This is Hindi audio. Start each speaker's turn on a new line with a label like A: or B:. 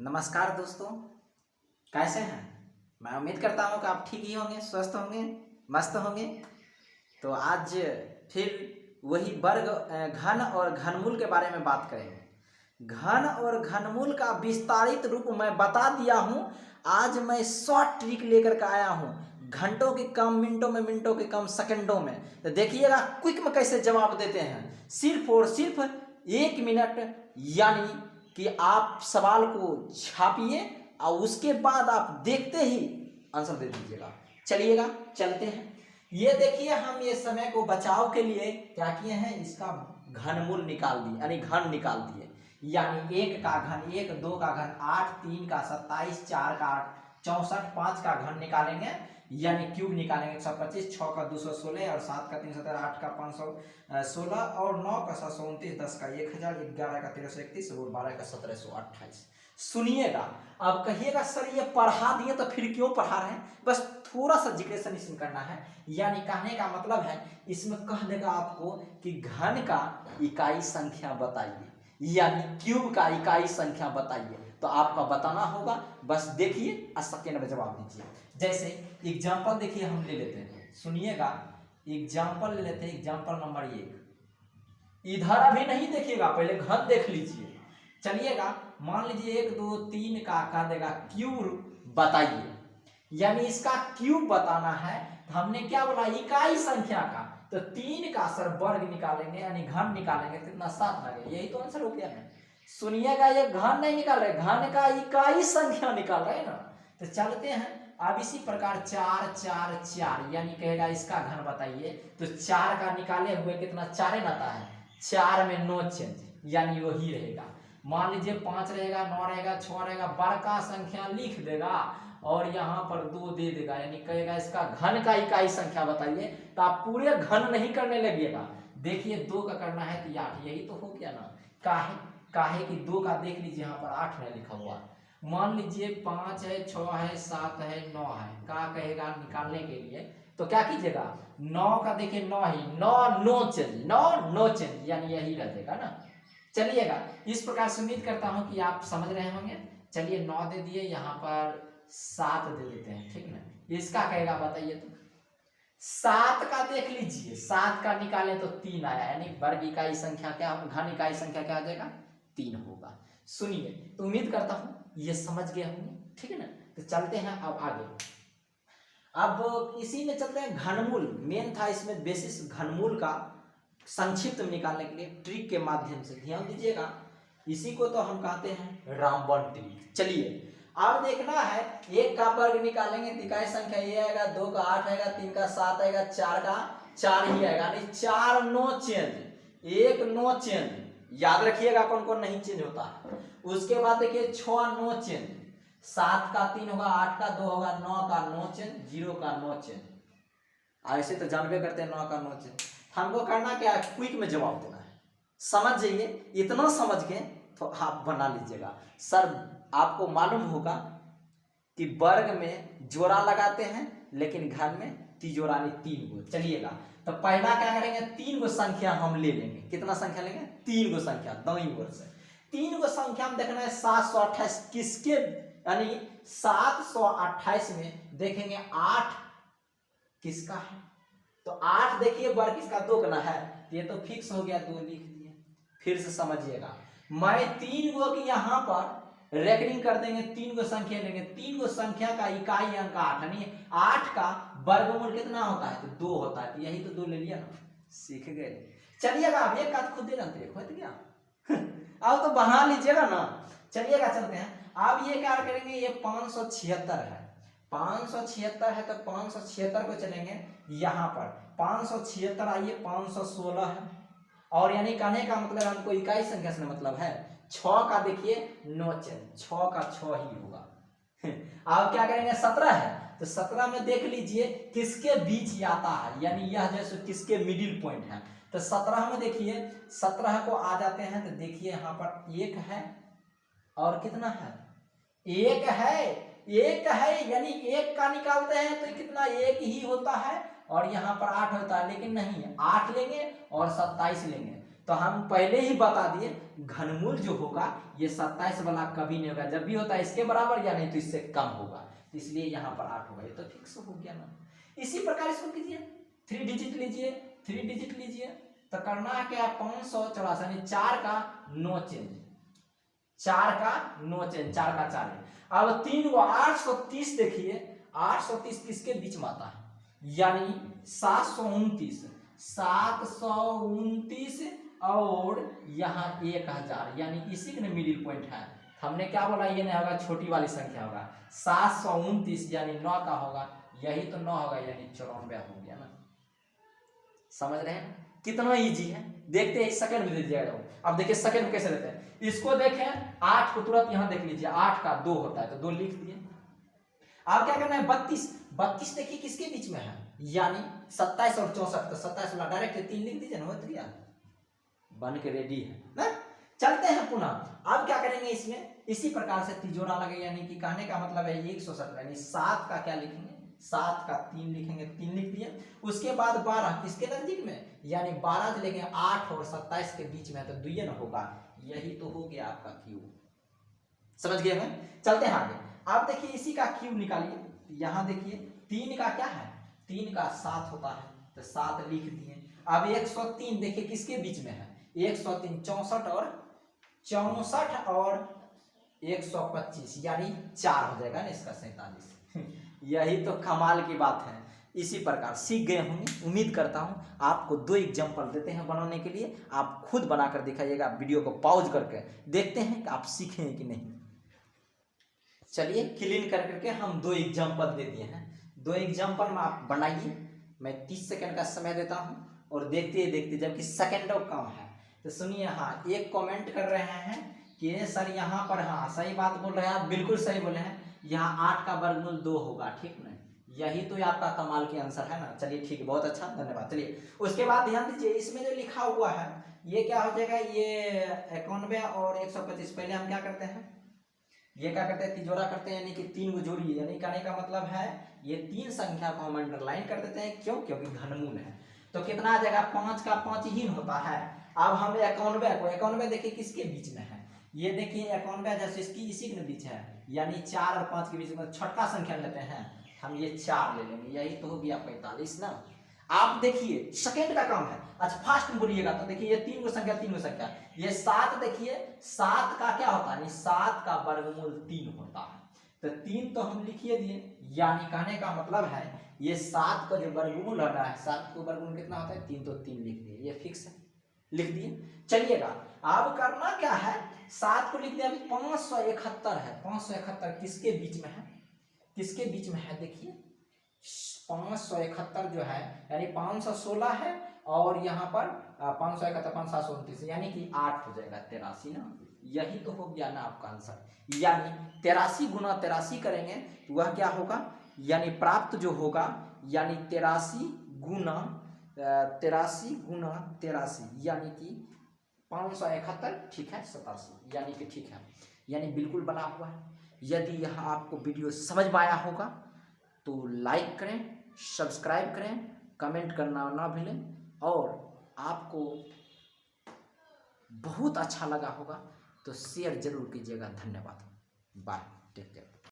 A: नमस्कार दोस्तों, कैसे हैं। मैं उम्मीद करता हूं कि आप ठीक ही होंगे, स्वस्थ होंगे, मस्त होंगे। तो आज फिर वही वर्ग घन और घनमूल के बारे में बात करेंगे। घन और घनमूल का विस्तारित रूप मैं बता दिया हूं। आज मैं शॉर्ट ट्रिक लेकर के आया हूं, घंटों के कम मिनटों में, मिनटों के कम सेकंडों में। तो देखिएगा क्विक में कैसे जवाब देते हैं। सिर्फ और सिर्फ 1 मिनट, यानी कि आप सवाल को छापिए और उसके बाद आप देखते ही आंसर दे दीजिएगा। चलिएगा चलते हैं। ये देखिए, हम ये समय को बचाव के लिए क्या किए हैं, इसका घनमूल निकाल दिए, यानी घन निकाल दिए। यानी 1 का घन 1, 2 का घन 8, 3 का 27, 4 का 8, 64, 5 का घन निकालेंगे यानी क्यूब निकालेंगे 125, 6 का 216 और 7 का 317, 8 का 516 और 9 का 729, 10 का 1000, 11 का 1331 और 12 का 1728। सुनिएगा, अब कहिएगा सर ये पढ़ा दिए तो फिर क्यों पढ़ा रहे हैं। बस थोड़ा सा जिक्रेशन इसमें करना है। यानी कहने का मतलब है, इसमें कह देगा आपको कि घन का इकाई संख्या बताइए, यानी क्यूब का इकाई संख्या बताइए। तो आपका बताना होगा, बस देखिए और सेकेंड में जवाब दीजिए। जैसे एग्जाम्पल देखिए, हम ले लेते हैं, सुनिएगा। एग्जाम्पल ले लेते हैं, एग्जाम्पल नंबर 1। इधर अभी नहीं देखिएगा, पहले घन देख लीजिए। चलिएगा, मान लीजिए 1, 2, 3 का कह देगा क्यूब बताइए, यानी इसका क्यूब बताना है। तो हमने क्या बोला, इकाई संख्या का। तो 3 का सर वर्ग निकालेंगे, यानी घन निकालेंगे, कितना 7 लगेगा। यही तो आंसर हो गया है। सुनिएगा, ये घन नहीं निकाल रहे, घन का इकाई संख्या निकाल रहे हैं ना। तो चलते हैं। अब इसी प्रकार 4, 4, 4, यानी कहेगा इसका घन बताइए। तो 4 का निकाले हुए कितना 4 आता है, 4 में 9 चेंज, यानी वही रहेगा। मान लीजिए 5 रहेगा, 9 रहेगा, 6 रहेगा, बड़का संख्या लिख देगा और यहाँ पर 2 दे देगा, यानी कहेगा इसका घन का इकाई संख्या बताइए। तो आप पूरे घन नहीं करने लगिएगा। देखिए 2 का करना है तो 8, यही तो हो गया ना। काहे कि 2 का देख लीजिए, यहाँ पर 8 है लिखा हुआ। मान लीजिए 5 है, 6 है, 7 है, 9 है, क्या कहेगा निकालने के लिए। तो क्या कीजिएगा, 9 का देखिए 9 ही, 9 चेंज, 9 चेंज, यानी यही रहेगा ना। चलिएगा, इस प्रकार से उम्मीद करता हूं कि आप समझ रहे होंगे। चलिए 9 दे दिए, यहाँ पर 7 दे देते हैं, ठीक ना। इसका कहेगा बताइए। तो 7 का देख लीजिए, 7 का निकाले तो 3 आया, यानी वर्ग इकाई संख्या क्या, घन इकाई संख्या क्या आ जाएगा, 3 होगा। सुनिए, तो उम्मीद करता हूं ये समझ गए होंगे, ठीक है ना। तो चलते हैं अब आगे। अब इसी में चलते हैं घनमूल। मेन था इसमें बेसिस घनमूल का संक्षिप्त में निकालने के लिए ट्रिक के माध्यम से। ध्यान दीजिएगा, इसी को तो हम कहते हैं रामबन ट्रिक। चलिए, अब देखना है 1 का वर्ग निकालेंगे तो इकाई संख्या ये आएगा, 2 का 8 आएगा, 3 का 7 आएगा, 4 का 4 ही आएगा, यानी 4 9 चेंज, 1 9 चेंज। याद रखिएगा कौन कौन नहीं चेंज होता है। उसके बाद देखिए 6 9 चेंज, 7 का 3 होगा, 8 का 2 होगा, 9 का 9 चेंज, 0 का 9 चेंज। ऐसे तो जानबे करते हैं 9 का 9 चेंज। हमको करना क्या है, क्विक में जवाब देना है। समझ जाइए, इतना समझ के तो आप बना लीजिएगा। सर आपको मालूम होगा कि वर्ग में जोड़ा लगाते हैं, लेकिन घन में तिजोरानी 3 गो। चलिएगा, तो पहला क्या करेंगे, 3 गो संख्या हम ले लेंगे। कितना संख्या लेंगे, 3 गो संख्या, दाईं ओर से 3 गो संख्या में देखना है 728 किसके, यानी 728 में देखेंगे 8 किसका है। तो 8 देखिए वर्ग किसका, 2 का है, ये तो फिक्स हो गया, 2 लिख दिए। फिर से समझिएगा, मैं 3 गो की यहाँ पर रेकरिंग कर देंगे, 3 गो संख्या लेंगे, 3 गो संख्या का इकाई अंक 8, यानी 8 का वर्गमूल कितना होता है, तो 2 होता है। तो यही तो 2 ले लिया ना, सीख गए। चलिएगा, अब एक बात खुद दे जानते हो क्या अब तो बना लीजिएगा ना। चलिएगा चलते हैं। अब ये क्या करेंगे, ये 576 है, 576 है, तो 576 को चलेंगे यहाँ पर, 576 आइए, 516 है, और यानी कहने का मतलब हमको इकाई संख्या से मतलब है 6 का देखिए 9 चेंज, 6 का 6 ही होगा। अब क्या करेंगे, 17 है, तो 17 में देख लीजिए किसके बीच आता है, यानी यह जैसे किसके मिडिल पॉइंट है। तो 17 में देखिए, 17 को आ जाते हैं, तो देखिए यहाँ पर 1 है और कितना है, 1 है, 1 है, यानी 1 का निकालते हैं तो कितना 1 ही होता है, और यहाँ पर 8 होता है, लेकिन नहीं, 8 लेंगे और 27 लेंगे। तो हम पहले ही बता दिए घनमूल जो होगा ये 27 वाला कभी नहीं होगा, जब भी होता है इसके बराबर या नहीं तो इससे कम होगा, इसलिए यहाँ पर 8 होगा, ये तो फिक्स हो गया ना। इसी प्रकार इसको कीजिए, 3 डिजिट लीजिए, 3 डिजिट लीजिए, तो करना क्या है 584 यानी 4 का 9 चेंज, 4 का 9 चेंज, 4 का 4 है। अब 3 को 830 देखिए, 830 किसके बीच में आता है, यानी 729, 729 और यहाँ 1000, यानी इसी का मिडिल पॉइंट है। हमने क्या बोला, ये नहीं होगा, छोटी वाली संख्या होगा, 729 यानी 9 का होगा, यही तो 9 होगा, यानी 94 हो गया ना। समझ रहे हैं कितना इजी है, देखते हैं सेकंड में दीजिएगा। अब देखिए सेकंड कैसे लेते हैं, इसको देखें 8 को तुरंत यहाँ देख लीजिए, 8 का 2 होता है तो 2 लिख दिए। अब क्या करना है 32, 32 देखिए किसके बीच में है, यानी 27 और 64, तो 27 वाला डायरेक्ट 3 लिख दीजिए ना, हो गया, बन के रेडी है ना। चलते हैं पुनः, अब क्या करेंगे इसमें, इसी प्रकार से तिजोरा लगे, यानी कि कहने का मतलब है 170, यानी 7 का क्या लिखेंगे, 7 का 3 लिखेंगे, 3 लिख दिए। उसके बाद 12 किसके नजदीक में, यानी 12 से लेंगे 8 और 27 के बीच में, तो 2 न होगा, यही तो हो गया आपका क्यू। समझ गए हैं, चलते हैं आगे। आप देखिए इसी का क्यू निकालिए, यहाँ देखिए 3 का क्या है, 3 का 7 होता है, तो 7 लिख दिए। अब 103 देखिए किसके बीच में है, 103 64 और 125 यानी 4 हो जाएगा ना इसका 47 यही तो कमाल की बात है। इसी प्रकार सीख गए होंगे, उम्मीद करता हूं। आपको 2 एग्जाम्पल देते हैं बनाने के लिए, आप खुद बनाकर दिखाइएगा, वीडियो को पॉज करके देखते हैं कि आप सीखें कि नहीं। चलिए क्लीन कर करके हम 2 एग्जाम्पल दे दिए हैं, 2 एग्जाम्पल में आप बनाइए, मैं 30 सेकंड का समय देता हूं और देखते देखते जबकि सेकंडों कम है। तो सुनिए, हाँ एक कमेंट कर रहे हैं कि सर यहाँ पर, हाँ सही बात बोल रहे हैं आप, बिल्कुल सही बोले हैं, यहाँ 8 का वर्गमूल 2 होगा, ठीक ना, यही तो आपका कमाल की आंसर है ना। चलिए ठीक है, बहुत अच्छा, धन्यवाद। चलिए उसके बाद ध्यान दीजिए, इसमें जो लिखा हुआ है ये क्या हो जाएगा, ये 91 और 125। पहले हम क्या करते हैं, ये क्या करते हैं, तिजोरा करते हैं, यानी कि 3 को जोड़िए, यानी कहने का मतलब है ये 3 संख्या को हम अंडरलाइन कर देते हैं, क्यों, क्योंकि घनमूल है। तो कितना आ जाएगा, 5 का 5 ही होता है। अब हम 91 को, 91 देखिए किसके बीच में है, ये देखिए 91 जैसे इसकी इसी के बीच है, यानी 4 और 5 के बीच में छठा संख्या लेते हैं हम, ये 4 ले लेंगे, यही तो हो गया 45 ना। आप देखिए सेकंड का काम है, अच्छा फास्ट में बोलिएगा, तो देखिए ये 3 को संख्या, 3 को संख्या, ये 7 देखिए, 7 का क्या होता है, 7 का वर्गमूल 3 होता है, तो 3 तो हम लिखिए दिए, यानी कहने का मतलब है ये 7 का जो वर्गमूल हो रहा है, 7 का वर्गमूल कितना होता है 3, तो 3 लिख दिए, ये फिक्स है, लिख दिए। चलिएगा अब करना क्या है, 7 को लिख दिया, अभी 571 है, 571 किसके बीच में है, किसके बीच में है, देखिए 571 जो है, यानी 516 है, और यहाँ पर 571 529 यानी कि 8 हो जाएगा, 83 ना, यही तो हो गया ना आपका आंसर। यानी 83 गुना 83 करेंगे तो वह क्या होगा, यानी प्राप्त जो होगा, यानी 83 गुना 83 यानी कि 571, ठीक है 87, यानी कि ठीक है, यानी बिल्कुल बना हुआ है। यदि यह आपको वीडियो समझ में आया होगा तो लाइक करें, सब्सक्राइब करें, कमेंट करना ना भूलें, और आपको बहुत अच्छा लगा होगा तो शेयर जरूर कीजिएगा। धन्यवाद, बाय, टेक केयर।